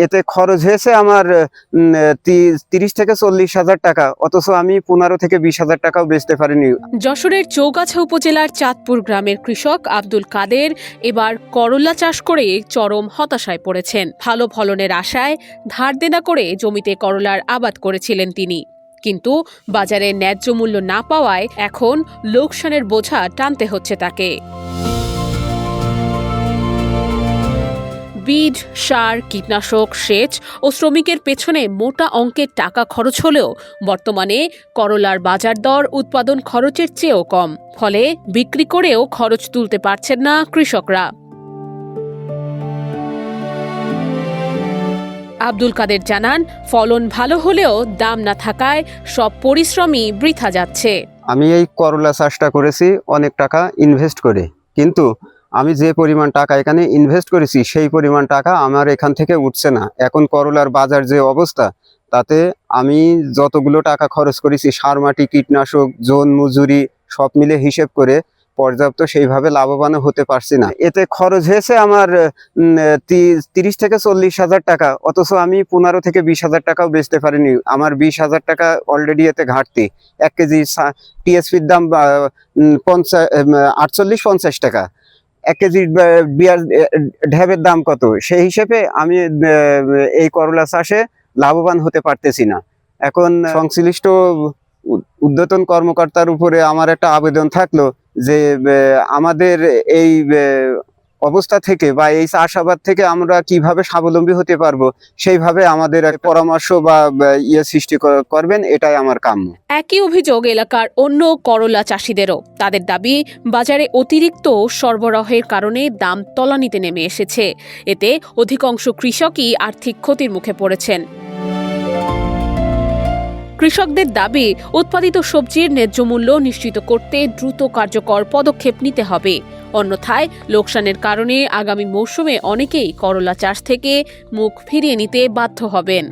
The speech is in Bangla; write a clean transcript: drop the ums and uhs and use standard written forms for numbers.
এতে খরচ হয়েছে আমার 30 থেকে 40,000 টাকা, অথচ আমি 15 থেকে 20,000 টাকাও বেচতে পারিনি। যশোরের চৌগাছা উপজেলার চাঁদপুর গ্রামের কৃষক আব্দুল কাদের এবার করলা চাষ করে চরম হতাশায় পড়েছেন। ভালো ফলনের আশায় ধার দেনা করে জমিতে করলার আবাদ করেছিলেন তিনি, কিন্তু বাজারে ন্যায্য মূল্য না পাওয়ায় এখন লোকসানের বোঝা টানতে হচ্ছে তাকে। বীজ, সার, কীটনাশক, সেচ ও শ্রমিকের পেছনে মোটা অঙ্কের টাকা খরচ হলেও বর্তমানে করলার বাজার দর উৎপাদন খরচের চেয়েও কম। ফলে বিক্রি করেও খরচ তুলতে পারছেন না কৃষকরা। আব্দুল কাদের জানান, ফলন ভালো হলেও দাম না থাকায় সব পরিশ্রমই বৃথা যাচ্ছে। আমি এই করলা চাষটা করেছি অনেক টাকা ইনভেস্ট করে, কিন্তু আমি যে পরিমাণ টাকা এখানে ইনভেস্ট করেছি সেই পরিমাণ টাকা আমার এখান থেকে উঠছে না। এখন করলার বাজার যে অবস্থা, তাতে আমি যতগুলো টাকা খরচ করেছি সার, মাটি, কীটনাশক, জন মজুরি সব মিলে হিসেব করে পর্যাপ্ত সেইভাবে লাভবান হতে পারছি না। এতে খরচ হয়েছে আমার 30 থেকে 40,000 টাকা, অথচ আমি 15 থেকে 20,000 টাকাও বেচতে পারিনি। আমার 20,000 টাকা অলরেডি এতে ঘাটতি। 1 কেজি টিএসপির দাম 48-50 টাকা। 1 কেজি ঢেবের দাম কত, সেই হিসেবে আমি এই করলা চাষে লাভবান হতে পারতেছি না। এখন সংশ্লিষ্ট ঊর্ধ্বতন কর্মকর্তার উপরে আমার একটা আবেদন থাকলো যে আমাদের এই অবস্থা থেকে বা এই চাষাবাদ থেকে আমরা কিভাবে স্বাবলম্বী হতে পারবো, সেইভাবে আমাদের পরামর্শ বা সৃষ্টি করবেন, এটাই আমার কাম্য। একই অভিযোগ এলাকার অন্য করলা চাষিদেরও। তাদের দাবি, বাজারে অতিরিক্ত সরবরাহের কারণে দাম তলানিতে নেমে এসেছে। এতে অধিকাংশ কৃষকই আর্থিক ক্ষতির মুখে পড়েছেন। কৃষকদের দাবি, উৎপাদিত সবজির ন্যায্য মূল্য নিশ্চিত করতে দ্রুত কার্যকর পদক্ষেপ নিতে হবে। অন্যথায় লোকসানের কারণে আগামী মৌসুমে অনেকেই করলা চাষ থেকে মুখ ফিরিয়ে নিতে বাধ্য হবেন।